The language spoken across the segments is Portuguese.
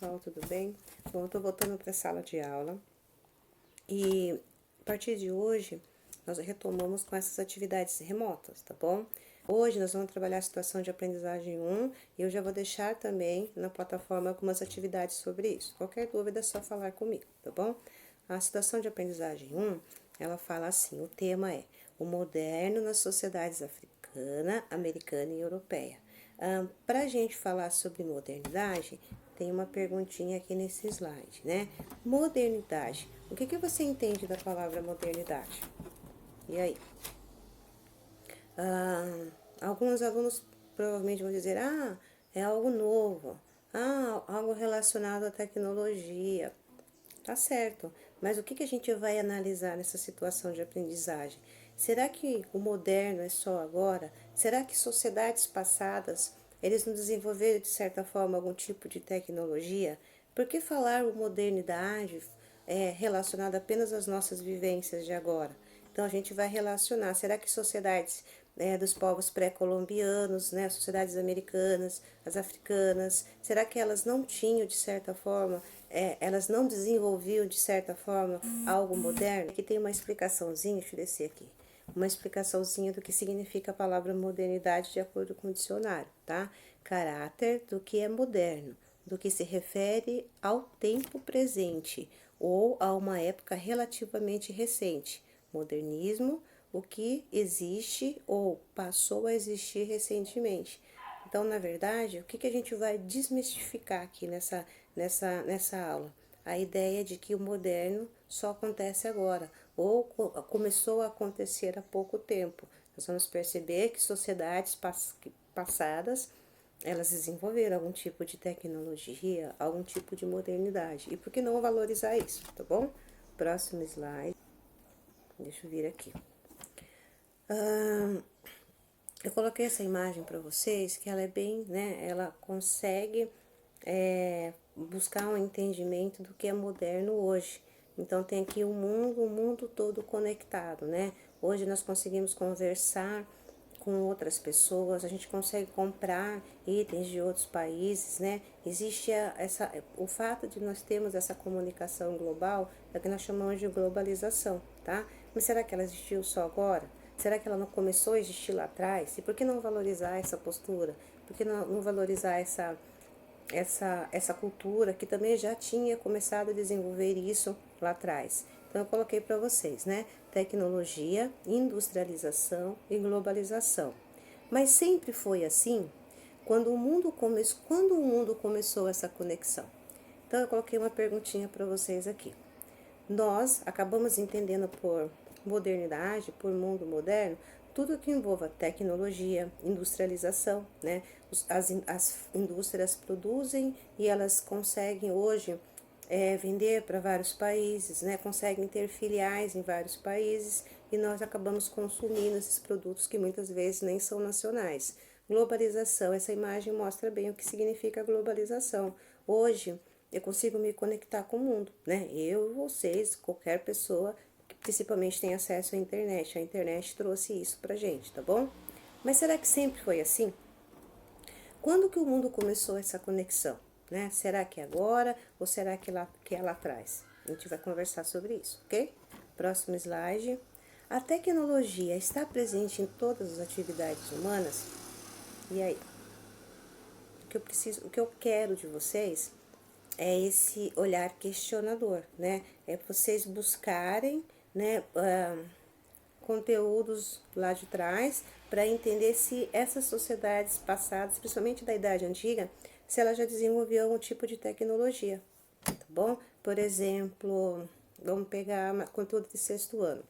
pessoal, tudo bem? Bom, eu tô voltando para a sala de aula e a partir de hoje nós retomamos com essas atividades remotas, tá bom? Hoje nós vamos trabalhar a situação de aprendizagem 1 e eu já vou deixar também na plataforma algumas atividades sobre isso. Qualquer dúvida é só falar comigo, tá bom? A situação de aprendizagem 1, ela fala assim, o tema é o moderno nas sociedades africana, americana e europeia. Para a gente falar sobre modernidade, tem uma perguntinha aqui nesse slide, né? Modernidade. O que você entende da palavra modernidade? E aí? Alguns alunos provavelmente vão dizer, é algo novo, algo relacionado à tecnologia. Tá certo, mas o que a gente vai analisar nessa situação de aprendizagem? Será que o moderno é só agora? Será que sociedades passadas, eles não desenvolveram de certa forma algum tipo de tecnologia? Por que falar modernidade é relacionada apenas às nossas vivências de agora? Então a gente vai relacionar, será que sociedades dos povos pré-colombianos, né, sociedades americanas, as africanas, será que elas não tinham de certa forma, elas não desenvolviam de certa forma algo moderno? Aqui tem uma explicaçãozinha, deixa eu descer aqui, uma explicaçãozinha do que significa a palavra modernidade de acordo com o dicionário, tá? Caráter do que é moderno, do que se refere ao tempo presente ou a uma época relativamente recente. Modernismo, o que existe ou passou a existir recentemente. Então, na verdade, o que a gente vai desmistificar aqui nessa aula? A ideia de que o moderno só acontece agora, ou começou a acontecer há pouco tempo. Nós vamos perceber que sociedades passadas, elas desenvolveram algum tipo de tecnologia, algum tipo de modernidade. E por que não valorizar isso, tá bom? Próximo slide. Deixa eu vir aqui. Eu coloquei essa imagem para vocês, que ela é bem, né, ela consegue buscar um entendimento do que é moderno hoje. Então tem aqui o mundo todo conectado, né? Hoje nós conseguimos conversar com outras pessoas, a gente consegue comprar itens de outros países, né? Existe o fato de nós termos essa comunicação global, é o que nós chamamos de globalização, tá? Mas será que ela existiu só agora? Será que ela não começou a existir lá atrás? E por que não valorizar essa postura? Por que não valorizar essa cultura que também já tinha começado a desenvolver isso lá atrás? Então eu coloquei para vocês, né? Tecnologia, industrialização e globalização. Mas sempre foi assim quando o mundo começou essa conexão. Então eu coloquei uma perguntinha para vocês aqui. Nós acabamos entendendo por modernidade, por mundo moderno, tudo que envolva tecnologia, industrialização, né? As indústrias produzem e elas conseguem hoje vender para vários países, né? Conseguem ter filiais em vários países e nós acabamos consumindo esses produtos que muitas vezes nem são nacionais. Globalização, essa imagem mostra bem o que significa globalização. Hoje, eu consigo me conectar com o mundo, né? Eu, vocês, qualquer pessoa que principalmente tem acesso à internet. A internet trouxe isso pra gente, tá bom? Mas será que sempre foi assim? Quando que o mundo começou essa conexão, né? Será que é agora ou será que é lá atrás? A gente vai conversar sobre isso, ok? Próximo slide. A tecnologia está presente em todas as atividades humanas? E aí? O que eu quero de vocês é esse olhar questionador, né? É vocês buscarem, né, conteúdos lá de trás para entender se essas sociedades passadas, principalmente da Idade Antiga, se ela já desenvolveu algum tipo de tecnologia, tá bom? Por exemplo, vamos pegar conteúdo de sexto ano.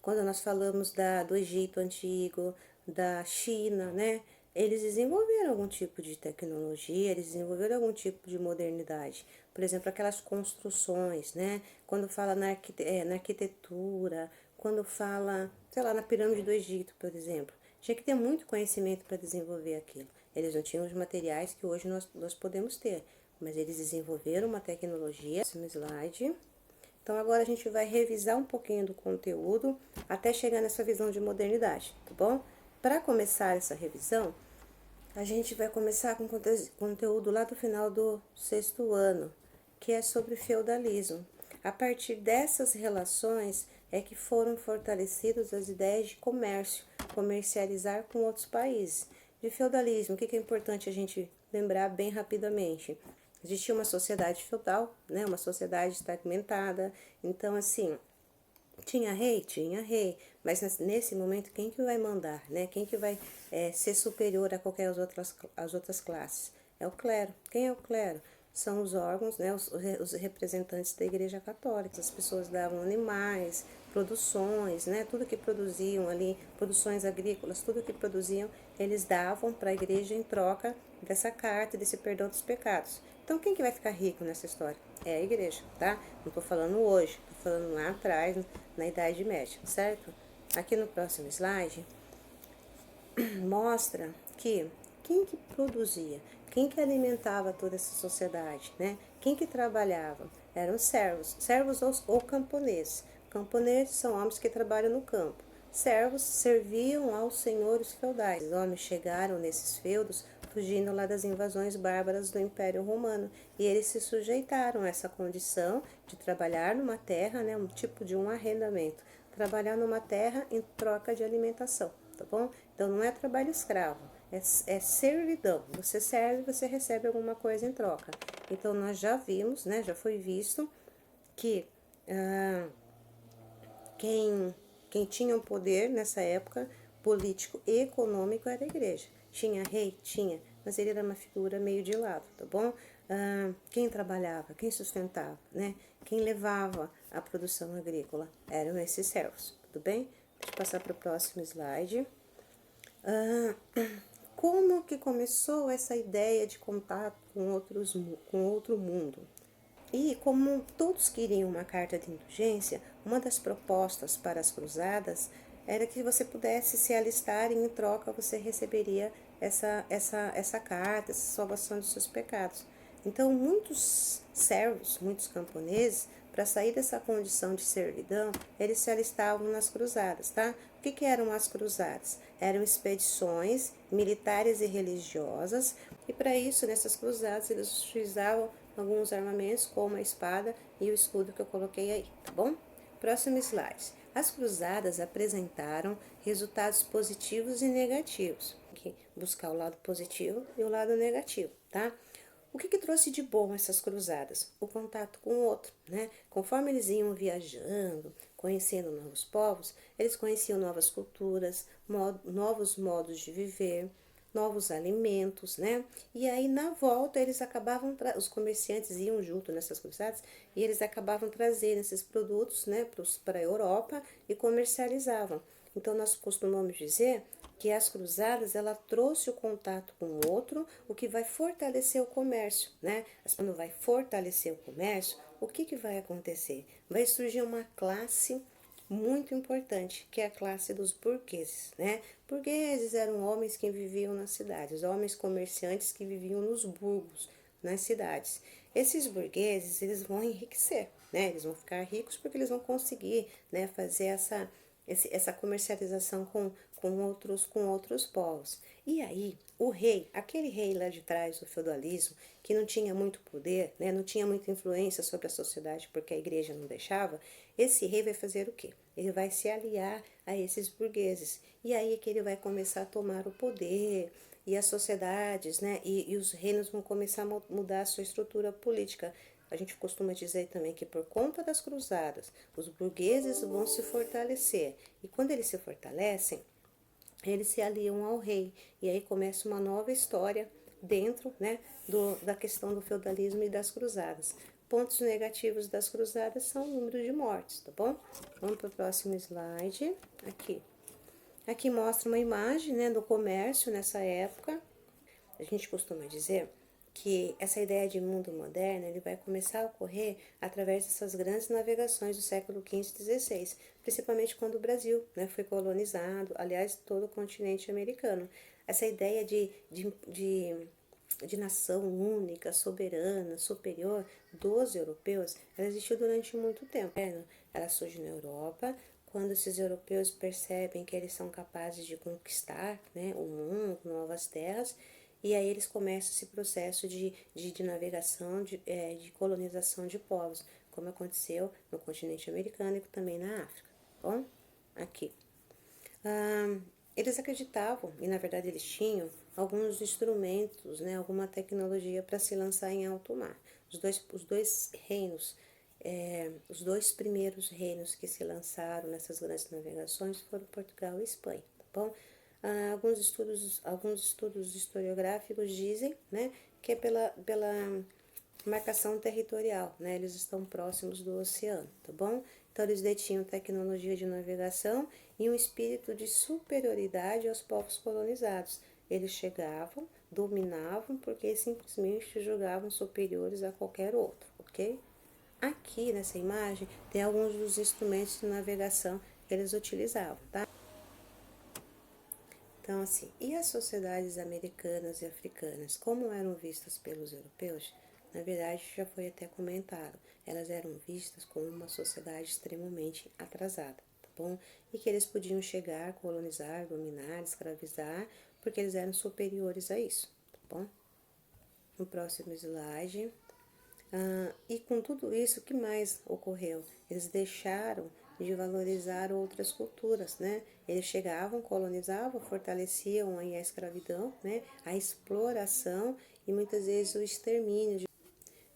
Quando nós falamos do Egito Antigo, da China, né? Eles desenvolveram algum tipo de tecnologia, eles desenvolveram algum tipo de modernidade. Por exemplo, aquelas construções, né? Quando fala na arquitetura, quando fala, sei lá, na pirâmide do Egito, por exemplo. Tinha que ter muito conhecimento para desenvolver aquilo. Eles não tinham os materiais que hoje nós podemos ter, mas eles desenvolveram uma tecnologia. Próximo slide. Então, agora a gente vai revisar um pouquinho do conteúdo até chegar nessa visão de modernidade, tá bom? Para começar essa revisão, A gente vai começar com conteúdo lá do final do 6º ano, que é sobre feudalismo. A partir dessas relações é que foram fortalecidas as ideias de comércio, comercializar com outros países. De feudalismo, o que é importante a gente lembrar bem rapidamente? Existia uma sociedade feudal, né, uma sociedade estagmentada, então assim, tinha rei? Tinha rei. Mas nesse momento, quem que vai mandar, né? Quem que vai ser superior a qualquer as outras classes? É o clero. Quem é o clero? São os órgãos, né? Os representantes da Igreja Católica. As pessoas davam animais, produções, né? Tudo que produziam ali, produções agrícolas, tudo que produziam, eles davam para a igreja em troca dessa carta, desse perdão dos pecados. Então, quem que vai ficar rico nessa história? É a igreja, tá? Não tô falando hoje, tô falando lá atrás, na Idade Média, certo? Aqui no próximo slide, mostra que quem que produzia, quem que alimentava toda essa sociedade, né? Quem que trabalhava? Eram servos ou camponeses. Camponeses são homens que trabalham no campo. Servos serviam aos senhores feudais. Os homens chegaram nesses feudos fugindo lá das invasões bárbaras do Império Romano e eles se sujeitaram a essa condição de trabalhar numa terra, né, um tipo de um arrendamento, trabalhar numa terra em troca de alimentação, tá bom? Então não é trabalho escravo, é servidão. Você serve, você recebe alguma coisa em troca. Então nós já vimos, né, já foi visto que quem, quem tinha o poder nessa época político e econômico era a igreja. Tinha rei? Tinha, mas ele era uma figura meio de lado, tá bom? Quem trabalhava, quem sustentava, né? Quem levava a produção agrícola eram esses servos, tudo bem? Deixa eu passar para o próximo slide. Como que começou essa ideia de contato com outro mundo? E como todos queriam uma carta de indulgência, uma das propostas para as cruzadas era que você pudesse se alistar e em troca você receberia essa carta, essa salvação dos seus pecados. Então muitos servos, muitos camponeses, para sair dessa condição de servidão, eles se alistavam nas cruzadas, tá? O que eram as cruzadas? Eram expedições militares e religiosas, e para isso, nessas cruzadas, eles utilizavam alguns armamentos, como a espada e o escudo que eu coloquei aí, tá bom? Próximo slide. As cruzadas apresentaram resultados positivos e negativos. Aqui, buscar o lado positivo e o lado negativo, tá? O que trouxe de bom essas cruzadas? O contato com o outro, né? Conforme eles iam viajando, conhecendo novos povos, eles conheciam novas culturas, novos modos de viver, novos alimentos, né? E aí na volta eles acabavam, os comerciantes iam junto nessas cruzadas e eles acabavam trazendo esses produtos, né, para a Europa e comercializavam. Então nós costumamos dizer que as cruzadas ela trouxe o contato com o outro, o que vai fortalecer o comércio, né? Mas quando vai fortalecer o comércio, o que vai acontecer? Vai surgir uma classe muito importante, que é a classe dos burgueses, né? Burgueses eram homens que viviam nas cidades, homens comerciantes que viviam nos burgos, nas cidades. Esses burgueses, eles vão enriquecer, né? Eles vão ficar ricos porque eles vão conseguir, né, fazer essa comercialização com outros povos. E aí, o rei, aquele rei lá de trás do feudalismo, que não tinha muito poder, né, não tinha muita influência sobre a sociedade porque a igreja não deixava, esse rei vai fazer o quê? Ele vai se aliar a esses burgueses. E aí é que ele vai começar a tomar o poder, e as sociedades, né, e os reinos vão começar a mudar a sua estrutura política. A gente costuma dizer também que por conta das cruzadas, os burgueses vão se fortalecer. E quando eles se fortalecem, eles se aliam ao rei. E aí começa uma nova história dentro, né, da questão do feudalismo e das cruzadas. Pontos negativos das cruzadas são o número de mortes, tá bom? Vamos para o próximo slide. Aqui. Aqui mostra uma imagem, né, do comércio nessa época. A gente costuma dizer que essa ideia de mundo moderno ele vai começar a ocorrer através dessas grandes navegações do século XV e XVI, principalmente quando o Brasil, né, foi colonizado, aliás, todo o continente americano. Essa ideia de nação única, soberana, superior dos europeus, ela existiu durante muito tempo. Ela surge na Europa, quando esses europeus percebem que eles são capazes de conquistar, né, o mundo, novas terras, e aí eles começam esse processo de navegação, de colonização de povos, como aconteceu no continente americano e também na África, tá bom? Aqui. Eles acreditavam, e na verdade eles tinham, alguns instrumentos, né, alguma tecnologia para se lançar em alto mar. Os dois reinos, os dois primeiros reinos que se lançaram nessas grandes navegações foram Portugal e Espanha, tá bom? Alguns estudos historiográficos dizem, né, que é pela marcação territorial, né? Eles estão próximos do oceano, tá bom? Então eles detinham tecnologia de navegação e um espírito de superioridade aos povos colonizados. Eles chegavam, dominavam, porque simplesmente julgavam superiores a qualquer outro, ok? Aqui nessa imagem tem alguns dos instrumentos de navegação que eles utilizavam, tá? Então, assim, e as sociedades americanas e africanas, como eram vistas pelos europeus? Na verdade, já foi até comentado, elas eram vistas como uma sociedade extremamente atrasada, tá bom? E que eles podiam chegar, colonizar, dominar, escravizar, porque eles eram superiores a isso, tá bom? No próximo slide. E com tudo isso, o que mais ocorreu? Eles deixaram de valorizar outras culturas, né? Eles chegavam, colonizavam, fortaleciam aí a escravidão, né? A exploração e muitas vezes o extermínio.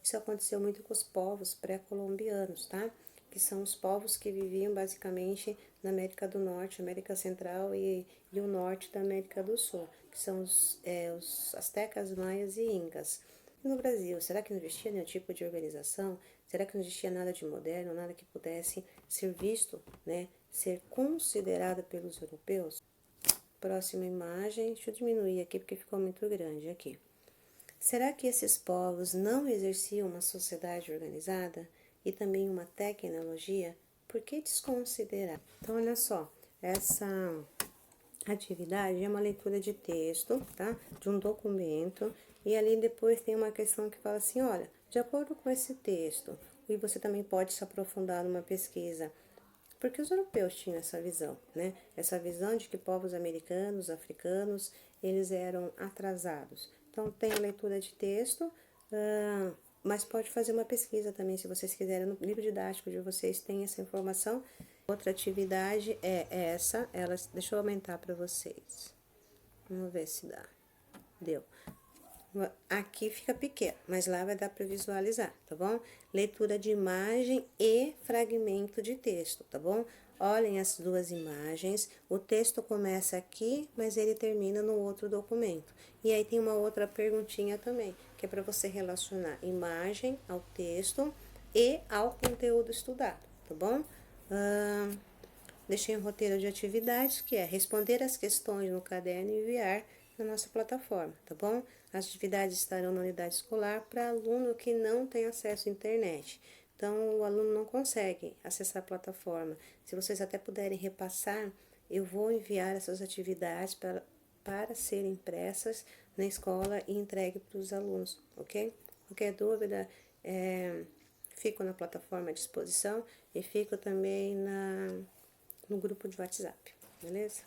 Isso aconteceu muito com os povos pré-colombianos, tá? Que são os povos que viviam basicamente na América do Norte, América Central e o norte da América do Sul, que são os astecas, maias e incas. E no Brasil, será que não existia nenhum tipo de organização? Será que não existia nada de moderno, nada que pudesse ser visto, né? Ser considerado pelos europeus? Próxima imagem, deixa eu diminuir aqui porque ficou muito grande aqui. Será que esses povos não exerciam uma sociedade organizada e também uma tecnologia? Por que desconsiderar? Então, olha só, essa atividade é uma leitura de texto, tá? De um documento, e ali depois tem uma questão que fala assim, olha, de acordo com esse texto, e você também pode se aprofundar numa pesquisa, porque os europeus tinham essa visão, né? Essa visão de que povos americanos, africanos, eles eram atrasados. Então, tem a leitura de texto, mas pode fazer uma pesquisa também, se vocês quiserem. No livro didático de vocês tem essa informação. Outra atividade é essa, deixa eu aumentar para vocês. Vamos ver se dá. Deu. Aqui fica pequeno, mas lá vai dar para visualizar, tá bom? Leitura de imagem e fragmento de texto, tá bom? Olhem as duas imagens, o texto começa aqui, mas ele termina no outro documento. E aí tem uma outra perguntinha também, que é para você relacionar imagem ao texto e ao conteúdo estudado, tá bom? Deixei um roteiro de atividades, que é responder as questões no caderno e enviar na nossa plataforma, tá bom? As atividades estarão na unidade escolar para aluno que não tem acesso à internet. Então, o aluno não consegue acessar a plataforma. Se vocês até puderem repassar, eu vou enviar essas atividades para serem impressas na escola e entregue para os alunos, ok? Qualquer dúvida, fico na plataforma à disposição e fico também no grupo de WhatsApp, beleza?